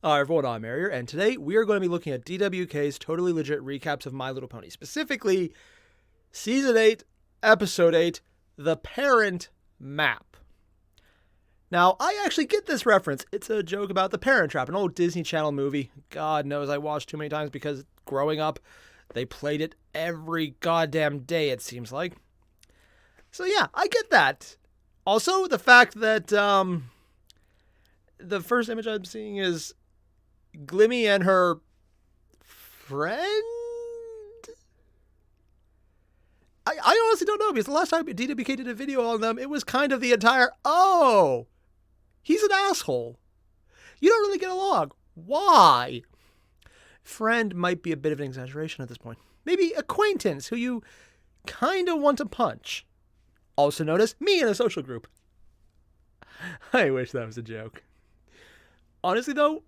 Hi everyone, I'm Airier, and today we are going to be looking at DWK's totally legit recaps of My Little Pony, specifically Season 8, Episode 8, The Parent Map. Now, I actually get this reference. It's a joke about The Parent Trap, an old Disney Channel movie. God knows I watched too many times because growing up, they played it every goddamn day, it seems like. So yeah, I get that. Also, the fact that the first image I'm seeing is Glimmy and her friend? I honestly don't know, because the last time DWK did a video on them, it was kind of the entire, oh, he's an asshole. You don't really get along. Why? Friend might be a bit of an exaggeration at this point. Maybe acquaintance who you kind of want to punch. Also known as me in a social group. I wish that was a joke. Honestly, though,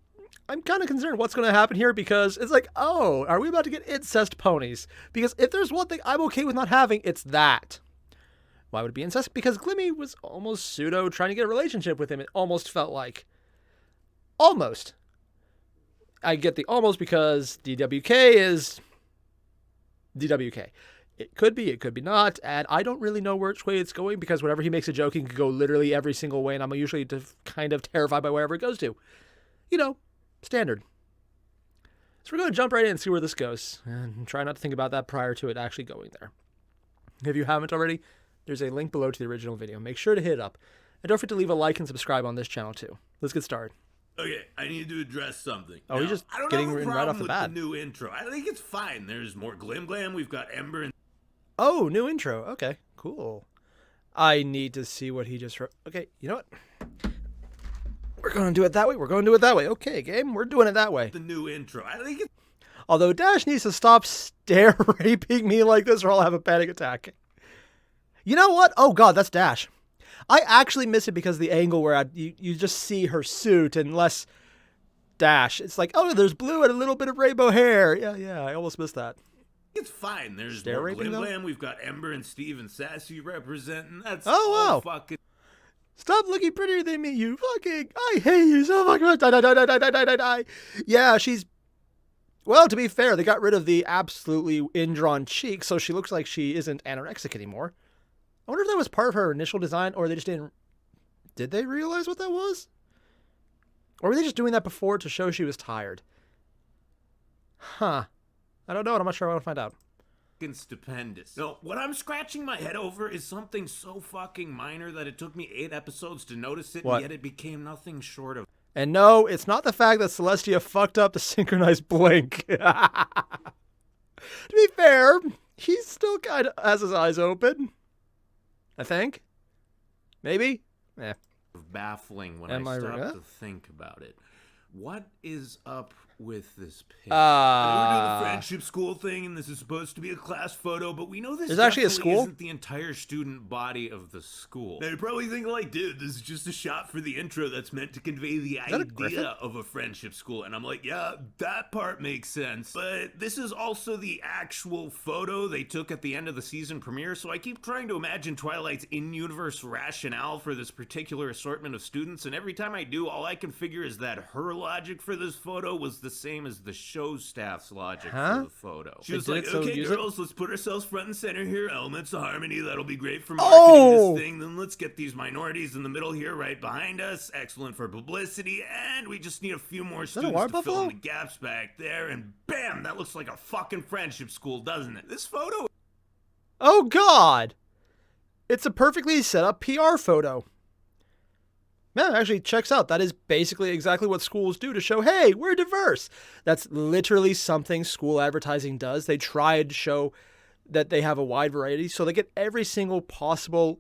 I'm kind of concerned what's going to happen here, because it's like, oh, are we about to get incest ponies? Because if there's one thing I'm okay with not having, it's that. Why would it be incest? Because Glimmy was almost pseudo trying to get a relationship with him, it almost felt like. Almost. I get the almost because DWK is DWK. It could be not, and I don't really know which way it's going, because whenever he makes a joke, he can go literally every single way, and I'm usually kind of terrified by wherever it goes to. You know, standard. So we're going to jump right in and see where this goes, and try not to think about that prior to it actually going there. If you haven't already, there's a link below to the original video. Make sure to hit it up, and don't forget to leave a like and subscribe on this channel too. Let's get started. Okay, I need to address something. Oh, he's just getting in right off the bat. The new intro. I think it's fine. There's more glim glam. We've got Ember and... Oh, new intro. Okay, cool. I need to see what he just wrote. Okay, you know what? We're going to do it that way. Okay, game, we're doing it that way. The new intro. I think it's... Although Dash needs to stop stare raping me like this or I'll have a panic attack. You know what? Oh god, that's Dash. I actually miss it because of the angle where you just see her suit and less Dash. It's like, oh, there's blue and a little bit of rainbow hair. Yeah, I almost missed that. It's fine. There's Stare more raping, glim glam. We've got Ember and Steve and Sassy representing. That's wow. Fucking... Stop looking prettier than me, you fucking... I hate you so fucking much. Die. Yeah, she's... Well, to be fair, they got rid of the absolutely indrawn cheeks, so she looks like she isn't anorexic anymore. I wonder if that was part of her initial design, or they just didn't... Did they realize what that was? Or were they just doing that before to show she was tired? Huh. I don't know, and I'm not sure I want to find out. Stupendous. No, what I'm scratching my head over is something so fucking minor that it took me 8 episodes to notice it, What? and yet it became nothing short of... And no, it's not the fact that Celestia fucked up the synchronized blink. To be fair, he still kind of has his eyes open. I think. Maybe? Eh. Baffling when Am I I stop right? to think about it. What is up with this picture? Ah. We're doing the friendship school thing, and this is supposed to be a class photo, but we know this There's actually a definitely school? isn't the entire student body of the school. Now, you're probably thinking, like, dude, this is just a shot for the intro that's meant to convey the idea of a friendship school. And I'm like, yeah, that part makes sense. But this is also the actual photo they took at the end of the season premiere, so I keep trying to imagine Twilight's in-universe rationale for this particular assortment of students, and every time I do, all I can figure is that her logic for this photo was the same as the show staff's logic for the photo. She was like, okay, girls, let's put ourselves front and center here. Elements of harmony, that'll be great for marketing this thing. Then let's get these minorities in the middle here right behind us. Excellent for publicity. And we just need a few more students to fill in the gaps back there. And bam, that looks like a fucking friendship school, doesn't it? This photo... Oh god! It's a perfectly set up PR photo. Yeah, it actually checks out. That is basically exactly what schools do to show, hey, we're diverse. That's literally something school advertising does. They try to show that they have a wide variety, so they get every single possible,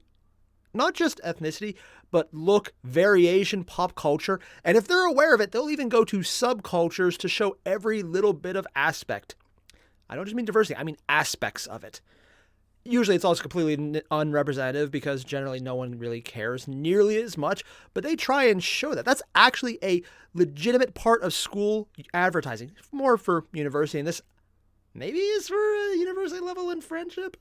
not just ethnicity, but look, variation, pop culture. And if they're aware of it, they'll even go to subcultures to show every little bit of aspect. I don't just mean diversity, I mean aspects of it. Usually it's also completely unrepresentative because generally no one really cares nearly as much, but they try and show that. That's actually a legitimate part of school advertising, more for university, and this maybe is for a university level in friendship.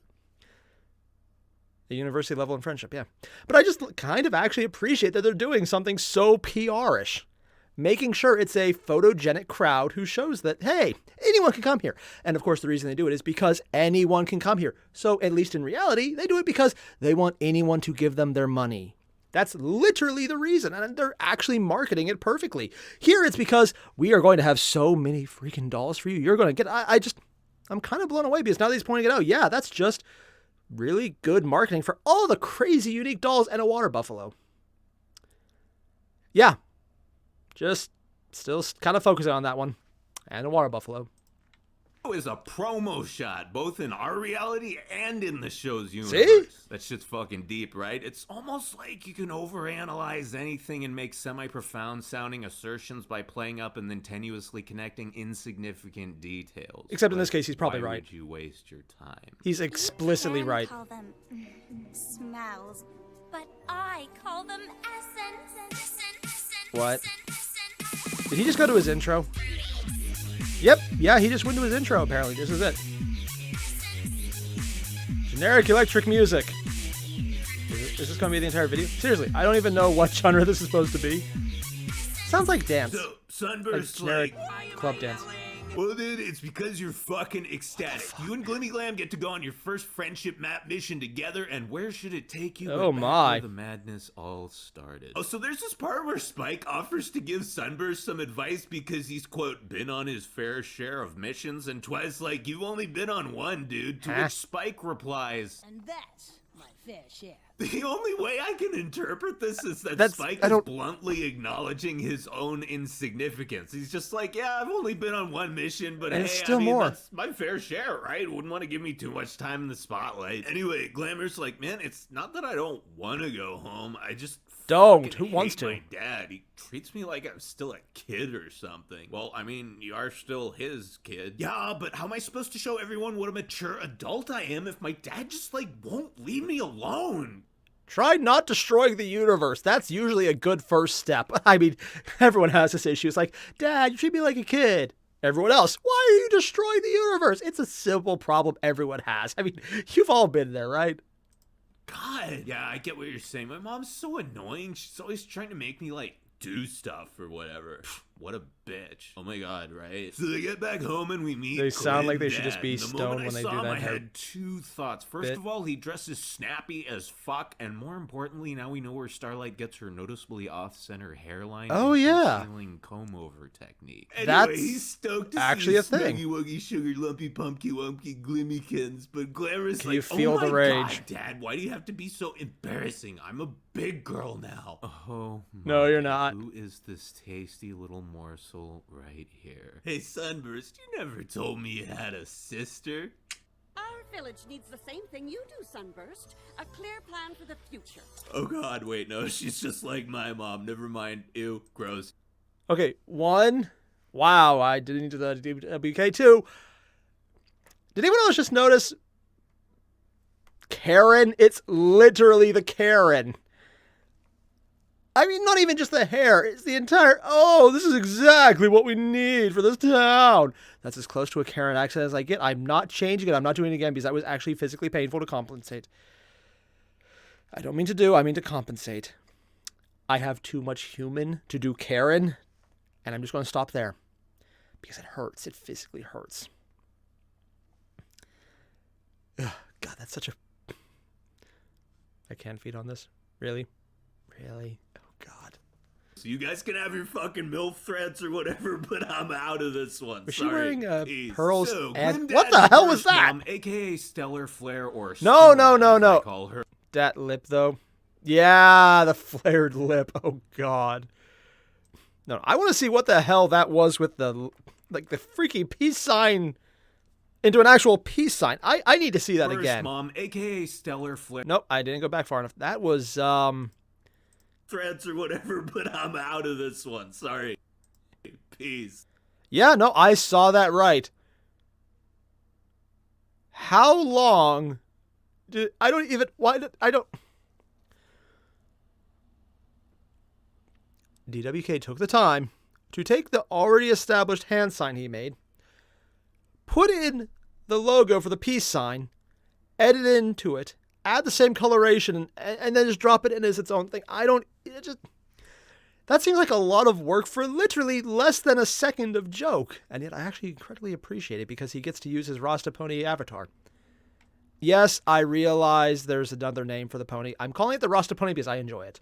A university level in friendship, yeah. But I just kind of actually appreciate that they're doing something so PR-ish. making sure it's a photogenic crowd who shows that, hey, anyone can come here. And of course, the reason they do it is because anyone can come here. So at least in reality, they do it because they want anyone to give them their money. That's literally the reason, and they're actually marketing it perfectly. Here, it's because we are going to have so many freaking dolls for you. You're going to get, I'm kind of blown away because now that he's pointing it out, yeah, that's just really good marketing for all the crazy unique dolls and a water buffalo. Yeah, just still kind of focusing on that one and a water buffalo. Is a promo shot, both in our reality and in the show's universe. See? That shit's fucking deep, right? It's almost like you can overanalyze anything and make semi-profound sounding assertions by playing up and then tenuously connecting insignificant details. Except in this case, he's probably right. Why would you waste your time? He's explicitly right. You can call them smells, but I call them essence. What? Did he just go to his intro? Yep, yeah, he just went to his intro, apparently. This is it. Generic electric music. Is this going to be the entire video? Seriously, I don't even know what genre this is supposed to be. Sounds like dance. So, Sunburst, like club dance. Well, dude, it's because you're fucking ecstatic. You and Glimmy Glam get to go on your first friendship map mission together, and where should it take you? Oh my. Where the madness all started. Oh, so there's this part where Spike offers to give Sunburst some advice because he's, quote, been on his fair share of missions, and Twice like, you've only been on one, dude, to which Spike replies, and that's my fair share. The only way I can interpret this is that Spike is bluntly acknowledging his own insignificance. He's just like, yeah, I've only been on one mission, but and hey, still more. That's my fair share, right? Wouldn't want to give me too much time in the spotlight. Anyway, Glamour's like, man, it's not that I don't want to go home. I just don't. Who wants to? My dad, he treats me like I'm still a kid or something. Well, I mean, you are still his kid. Yeah, but how am I supposed to show everyone what a mature adult I am if my dad just, like, won't leave me alone? Try not destroying the universe. That's usually a good first step. I mean, everyone has this issue. It's like, Dad, you treat me like a kid. Everyone else, why are you destroying the universe? It's a simple problem everyone has. I mean, you've all been there, right? God. Yeah, I get what you're saying. My mom's so annoying. She's always trying to make me, like, do stuff or whatever. What a bitch. Oh my god, right? So they get back home and we meet. They sound like they should Dad. just be stoned when they do that. I had two thoughts. First of all, he dresses snappy as fuck, and more importantly, now we know where Starlight gets her noticeably off-center hairline. Oh yeah, comb-over technique. That's he's stoked to actually see a thing. Wuggy, sugar, lumpy, pumpkin, wumpy, glimmykins, but Glamour's like, you feel the rage, god, Dad, why do you have to be so embarrassing? I'm a big girl now. Oh, no, you're not. Who is this tasty little morsel right here? Hey, Sunburst, you never told me you had a sister. Our village needs the same thing you do, Sunburst. A clear plan for the future. Oh god, wait, no, she's just like my mom. Never mind. Ew, gross. Okay, one. Wow, I didn't do the WK. Two. Did anyone else just notice Karen? It's literally the Karen. I mean, not even just the hair. It's the entire, oh, this is exactly what we need for this town. That's as close to a Karen accent as I get. I'm not changing it. I'm not doing it again because that was actually physically painful to compensate. I don't mean to do, I mean to compensate. I have too much human to do Karen, and I'm just going to stop there because it hurts. It physically hurts. Ugh, God, that's such a... I can't feed on this. Really? Really? Oh, God. So you guys can have your fucking MILF threads or whatever, but I'm out of this one. Was Sorry. she wearing Peace. pearls So, and... What the hell was that? AKA Stellar Flare or No, Storm, no. I call her. That lip, though. Yeah, the flared lip. Oh, God. No, I want to see what the hell that was with the, like, the freaky peace sign into an actual peace sign. I need to see that First, again. Mom, AKA Stellar Flare. Nope, I didn't go back far enough. That was, threads or whatever, but I'm out of this one. Sorry. Peace. Yeah, no, I saw that right. How long did... I don't even... Why did... I don't... DWK took the time to take the already established hand sign he made, put in the logo for the peace sign, edit into it, add the same coloration, and then just drop it in as its own thing. I don't... It just... That seems like a lot of work for literally less than a second of joke. And yet I actually incredibly appreciate it because he gets to use his Rasta pony avatar. Yes, I realize there's another name for the pony. I'm calling it the Rasta pony because I enjoy it.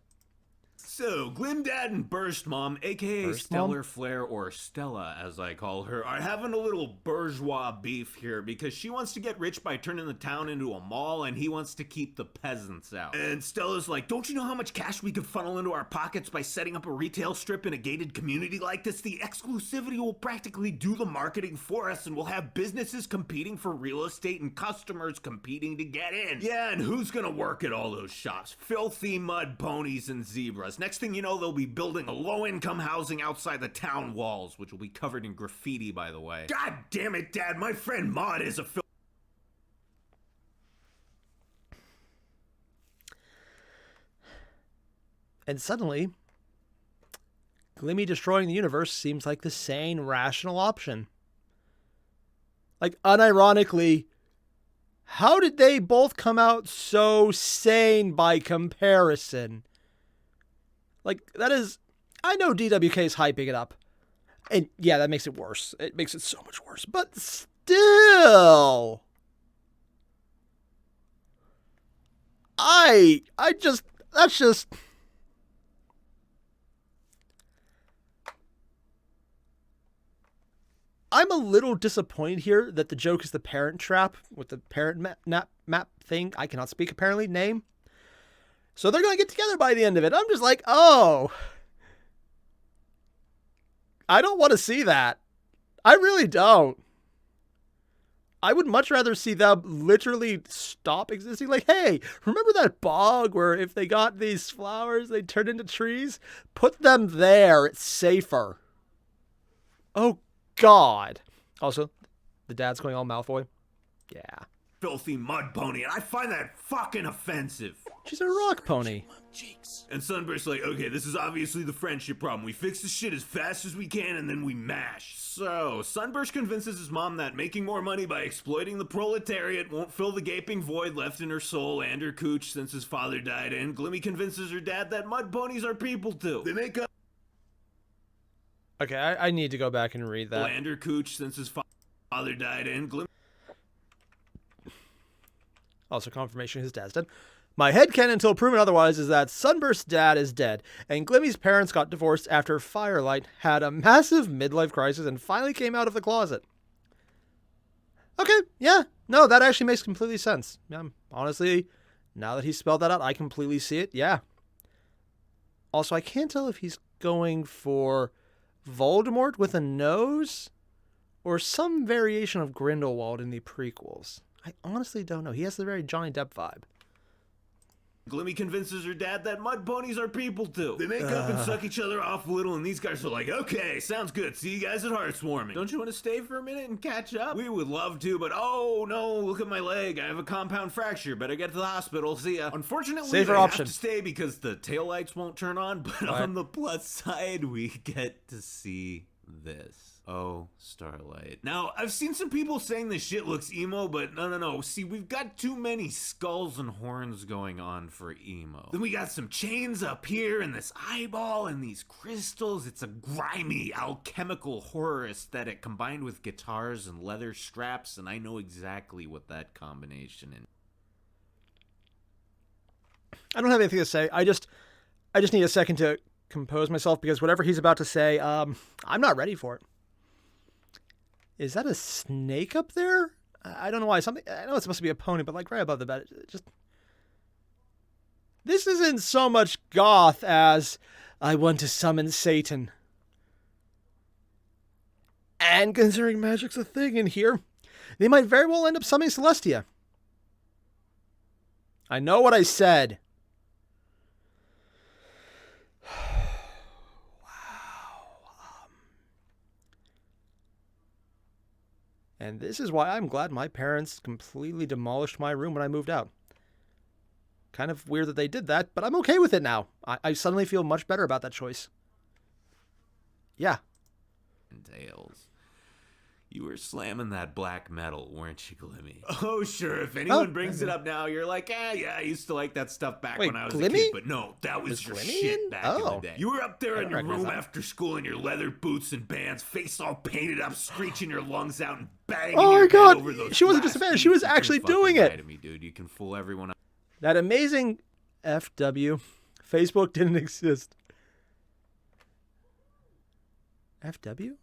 So, Glimdad and Burst Mom, aka Burst Stellar Mom? Flare, or Stella as I call her, are having a little bourgeois beef here because she wants to get rich by turning the town into a mall and he wants to keep the peasants out. And Stella's like, don't you know how much cash we could funnel into our pockets by setting up a retail strip in a gated community like this? The exclusivity will practically do the marketing for us and we'll have businesses competing for real estate and customers competing to get in. Yeah, and who's gonna work at all those shops? Filthy mud ponies and zebras. Next thing you know, they'll be building a low-income housing outside the town walls, which will be covered in graffiti, by the way. God damn it, Dad, my friend Maud is a And suddenly, Glimmy destroying the universe seems like the sane, rational option. Like, unironically, how did they both come out so sane by comparison? Like, that is... I know DWK is hyping it up. And yeah, that makes it worse. It makes it so much worse. But still... That's just... I'm a little disappointed here that the joke is the parent trap with the parent map thing. I cannot speak, apparently, name. So they're going to get together by the end of it. I'm just like, oh. I don't want to see that. I really don't. I would much rather see them literally stop existing. Like, hey, remember that bog where if they got these flowers, they turned into trees? Put them there. It's safer. Oh, God. Also, the dad's going all Malfoy. Yeah. filthy mud pony, and I find that fucking offensive. She's a rock pony. And Sunburst's like, okay, this is obviously the friendship problem. We fix the shit as fast as we can, and then we mash. So, Sunburst convinces his mom that making more money by exploiting the proletariat won't fill the gaping void left in her soul and her cooch since his father died, and Glimmy convinces her dad that mud ponies are people too. They make up... Okay, I need to go back and read that. And her cooch since his father died, and Glimmy... Also confirmation his dad's dead. My headcanon until proven otherwise is that Sunburst's dad is dead, and Glimmy's parents got divorced after Firelight had a massive midlife crisis and finally came out of the closet. Okay, yeah, no, that actually makes completely sense. Honestly, now that he spelled that out, I completely see it, yeah. Also, I can't tell if he's going for Voldemort with a nose or some variation of Grindelwald in the prequels. I honestly don't know. He has the very Johnny Depp vibe. Glimmy convinces her dad that mud ponies are people too. They make up and suck each other off a little, and these guys are like, okay, sounds good. See you guys at Heartswarming. Don't you want to stay for a minute and catch up? We would love to, but oh no, look at my leg. I have a compound fracture. Better get to the hospital. See ya. Unfortunately, Safer they option. have to stay because the taillights won't turn on, but on the plus side, we get to see this. Oh, Starlight. Now, I've seen some people saying this shit looks emo, but no. See, we've got too many skulls and horns going on for emo. Then we got some chains up here, and this eyeball, and these crystals. It's a grimy, alchemical horror aesthetic combined with guitars and leather straps, and I know exactly what that combination is. I don't have anything to say. I just need a second to compose myself because whatever he's about to say, I'm not ready for it. Is that a snake up there? I don't know why. I know it's supposed to be a pony, but like right above the bed. This isn't so much goth as I want to summon Satan. And considering magic's a thing in here, they might very well end up summoning Celestia. I know what I said. And this is why I'm glad my parents completely demolished my room when I moved out. Kind of weird that they did that, but I'm okay with it now. I suddenly feel much better about that choice. Yeah. Tails. You were slamming that black metal, weren't you, Glimmy? Oh, sure. If anyone brings it up now, you're like, yeah, I used to like that stuff back when I was a kid. But no, that was your shit back in the day. You were up there in your room after school in your leather boots and bands, face all painted up, screeching your lungs out and banging your head over those. She wasn't just a fan. She was actually doing it. To me, dude. You can fool everyone. That amazing FW. Facebook didn't exist. FW?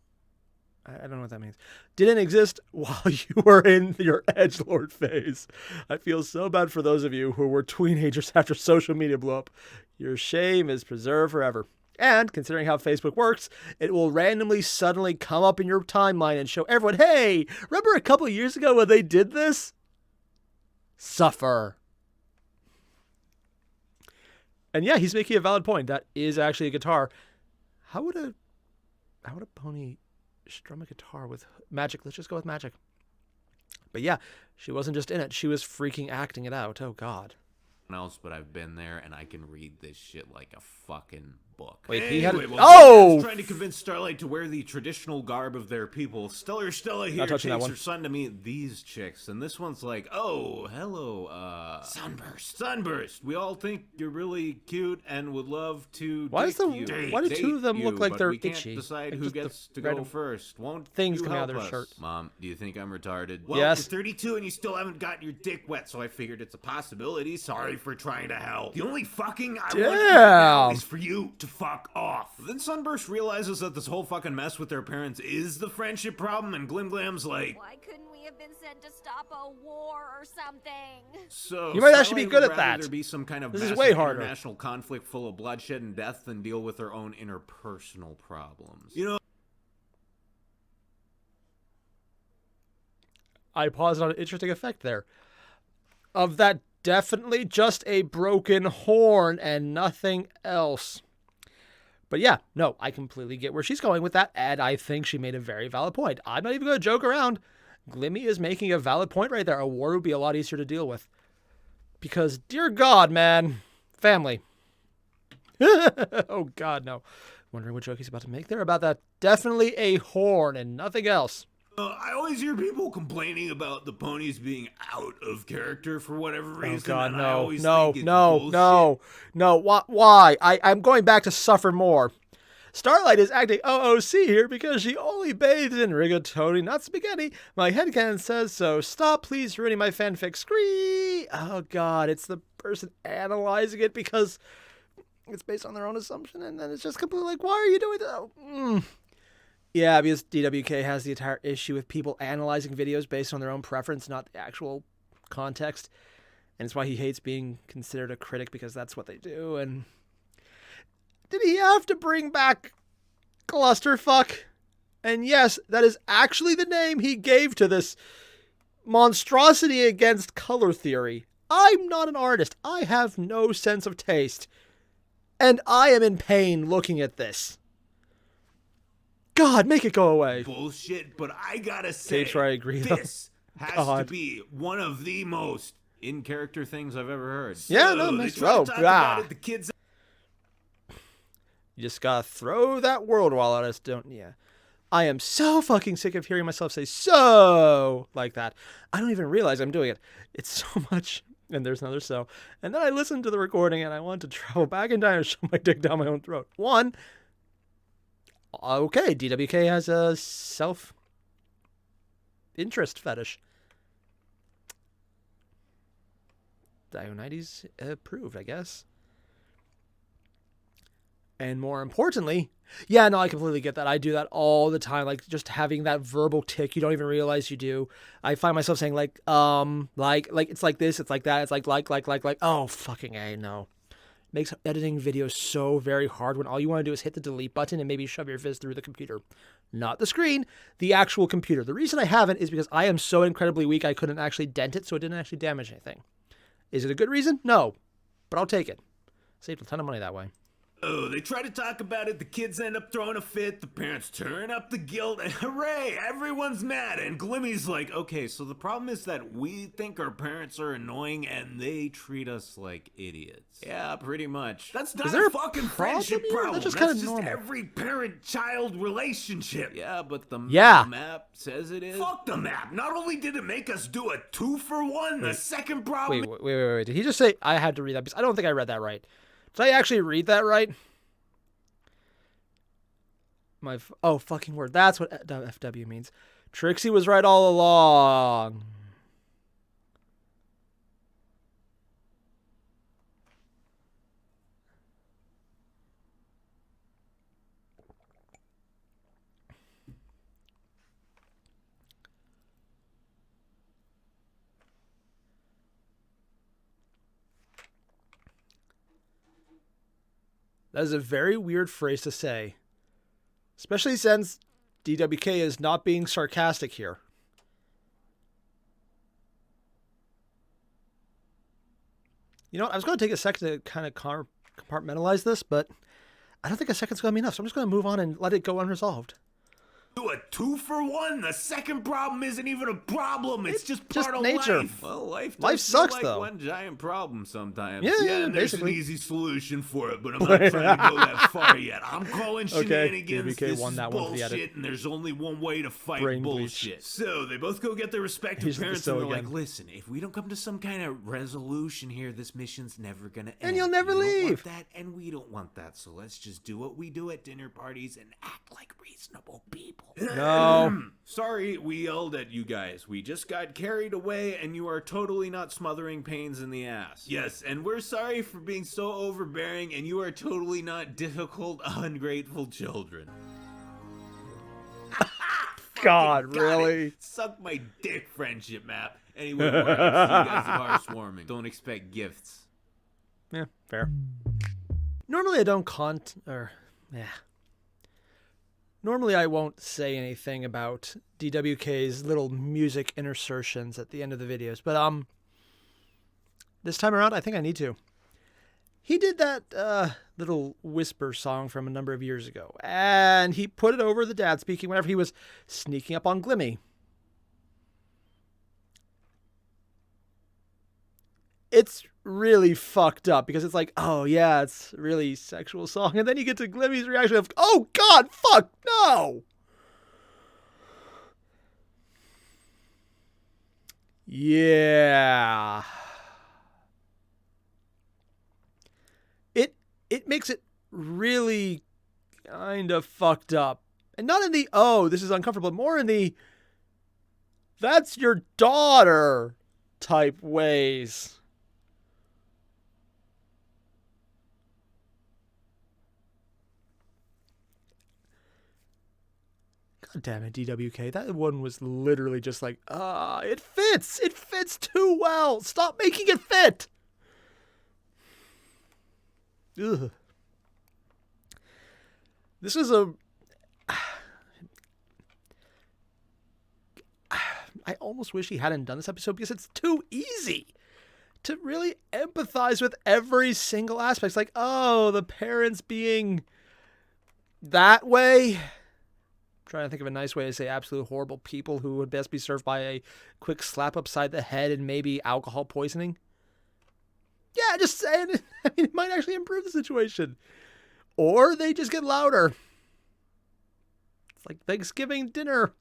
I don't know what that means. Didn't exist while you were in your edgelord phase. I feel so bad for those of you who were teenagers after social media blew up. Your shame is preserved forever. And considering how Facebook works, it will randomly suddenly come up in your timeline and show everyone, hey, remember a couple of years ago when they did this? Suffer. And yeah, he's making a valid point. That is actually a guitar. How would a pony strum a guitar with magic? Let's just go with magic. But yeah, she wasn't just in it. She was freaking acting it out. Oh, God. Else, but I've been there, and I can read this shit like a fucking book. Wait, trying to convince Starlight to wear the traditional garb of their people. Stellar Stella here takes her son to meet these chicks, and this one's like, oh, hello, Sunburst. We all think you're really cute and would love to why do two of them look like they're we itchy? Can't decide who gets to go first. Won't things you coming out help of their us? shirt? Mom, do you think I'm retarded? Well, yes. You're 32 and you still haven't gotten your dick wet, so I figured it's a possibility. Sorry for trying to help. The only fucking I want right now is for you to fuck off. Then Sunburst realizes that this whole fucking mess with their parents is the friendship problem, and Glim's like, why couldn't we have been sent to stop a war or something? So you might actually be good at that. There be some kind of this is way harder. International conflict full of bloodshed and death than deal with their own interpersonal problems. You know. I paused on an interesting effect there. Of that, definitely just a broken horn and nothing else. But yeah, no, I completely get where she's going with that, and I think she made a very valid point. I'm not even going to joke around. Glimmy is making a valid point right there. A war would be a lot easier to deal with. Because, dear God, man, family. Oh, God, no. Wondering what joke he's about to make there about that. Definitely a horn and nothing else. I always hear people complaining about the ponies being out of character for whatever reason. Oh, God, no. Why? I'm going back to suffer more. Starlight is acting OOC here because she only bathes in rigatoni, not spaghetti. My headcanon says so. Stop, please, ruining my fanfic. Scree! Oh, God, it's the person analyzing it because it's based on their own assumption, and then it's just completely like, why are you doing that? Yeah, because DWK has the entire issue with people analyzing videos based on their own preference, not the actual context. And it's why he hates being considered a critic, because that's what they do. And did he have to bring back Clusterfuck? And yes, that is actually the name he gave to this monstrosity against color theory. I'm not an artist. I have no sense of taste. And I am in pain looking at this. God, make it go away. Bullshit, but I gotta say, I agree, this has to be one of the most in-character things I've ever heard. Yeah, no, they try to talk about it, the kids. You just gotta throw that world wall at us, don't you? I am so fucking sick of hearing myself say so like that. I don't even realize I'm doing it. It's so much. And there's another so. And then I listened to the recording and I want to travel back in time and shove my dick down my own throat. One, okay, DWK has a self-interest fetish. Dionysus approved, I guess. And more importantly, yeah, no, I completely get that. I do that all the time. Like, just having that verbal tick you don't even realize you do. I find myself saying, like, it's like this, it's like that, it's like, oh, fucking A, no. Makes editing videos so very hard when all you want to do is hit the delete button and maybe shove your fist through the computer. Not the screen, the actual computer. The reason I haven't is because I am so incredibly weak I couldn't actually dent it, so it didn't actually damage anything. Is it a good reason? No. But I'll take it. Saved a ton of money that way. Oh, they try to talk about it, the kids end up throwing a fit, the parents turn up the guilt, and hooray, everyone's mad, and Glimmy's like, okay, so the problem is that we think our parents are annoying, and they treat us like idiots. Yeah, pretty much. That's not a fucking friendship problem. That's just That's kind of just normal. every parent-child relationship. Yeah, but the map says it is. Fuck the map. Not only did it make us do a 2-for-1, the second problem... Wait. Did he just say I had to read that? Because I don't think I read that right. Did I actually read that right? Fucking word. That's what FW means. Trixie was right all along. That is a very weird phrase to say. Especially since DWK is not being sarcastic here. You know what? I was going to take a second to kind of compartmentalize this, but I don't think a second's going to be enough. So I'm just going to move on and let it go unresolved. Do a 2-for-1. The second problem isn't even a problem. It's just part of nature. Life. Well, life sucks, like though. One giant problem sometimes. Yeah, and there's basically an easy solution for it, but I'm not trying to go that far yet. I'm calling shenanigans. DBK This won that is one for the bullshit, edit. and there's only one way to fight Brain bullshit. bleach. So they both go get their respective Here's the parents, and they're again. like, listen, if we don't come to some kind of resolution here, this mission's never gonna end. And you'll never You don't leave. want that, and we don't want that. So let's just do what we do at dinner parties and act like reasonable people. No. Sorry, we yelled at you guys. We just got carried away, and you are totally not smothering pains in the ass. Yes, and we're sorry for being so overbearing, and you are totally not difficult, ungrateful children. God, Got really? it. Suck my dick, friendship map. Anyway, we're out. See you guys at bar swarming. Don't expect gifts. Yeah, fair. Normally I don't Normally I won't say anything about DWK's little music insertions at the end of the videos, but this time around I think I need to. He did that little whisper song from a number of years ago, and he put it over the dad speaking whenever he was sneaking up on Glimmy. It's really fucked up because it's like, oh yeah, it's a really sexual song, and then you get to Glimmy's reaction of, oh god, fuck, no! Yeah. It makes it really kind of fucked up. And not in the, oh, this is uncomfortable, more in the, that's your daughter type ways. God damn it, DWK. That one was literally just like, it fits. It fits too well. Stop making it fit. Ugh. This is I almost wish he hadn't done this episode because it's too easy to really empathize with every single aspect. It's like, oh, the parents being that way. I'm trying to think of a nice way to say absolute horrible people who would best be served by a quick slap upside the head and maybe alcohol poisoning. Yeah, just saying. I mean, it might actually improve the situation. Or they just get louder. It's like Thanksgiving dinner.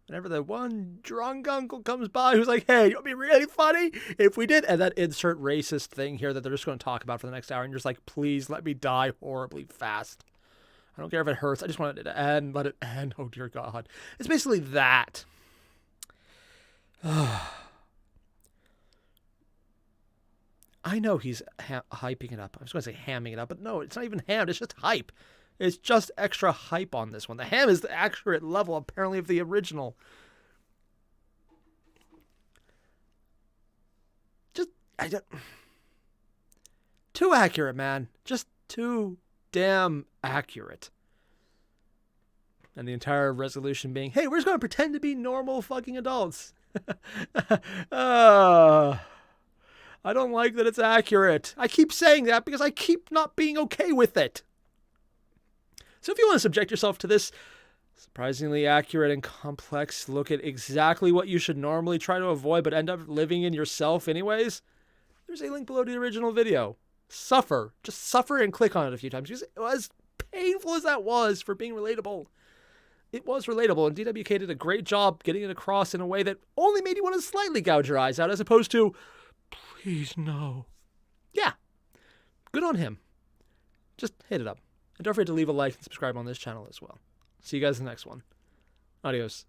Whenever the one drunk uncle comes by who's like, hey, it would be really funny if we did. And that insert racist thing here that they're just going to talk about for the next hour. And you're just like, please let me die horribly fast. I don't care if it hurts. I just want it to end. Let it end. Oh, dear God. It's basically that. I know he's hyping it up. I was going to say hamming it up, but no, it's not even hammed. It's just hype. It's just extra hype on this one. The ham is the accurate level, apparently, of the original. Too accurate, man. Just too damn accurate. And the entire resolution being, hey, we're just going to pretend to be normal fucking adults. I don't like that it's accurate. I keep saying that because I keep not being okay with it. So if you want to subject yourself to this surprisingly accurate and complex look at exactly what you should normally try to avoid but end up living in yourself anyways, there's a link below to the original video. Suffer. Just suffer and click on it a few times. Because as painful as that was for being relatable, it was relatable, and DWK did a great job getting it across in a way that only made you want to slightly gouge your eyes out, as opposed to, please no. Yeah, good on him. Just hit it up. And don't forget to leave a like and subscribe on this channel as well. See you guys in the next one. Adios.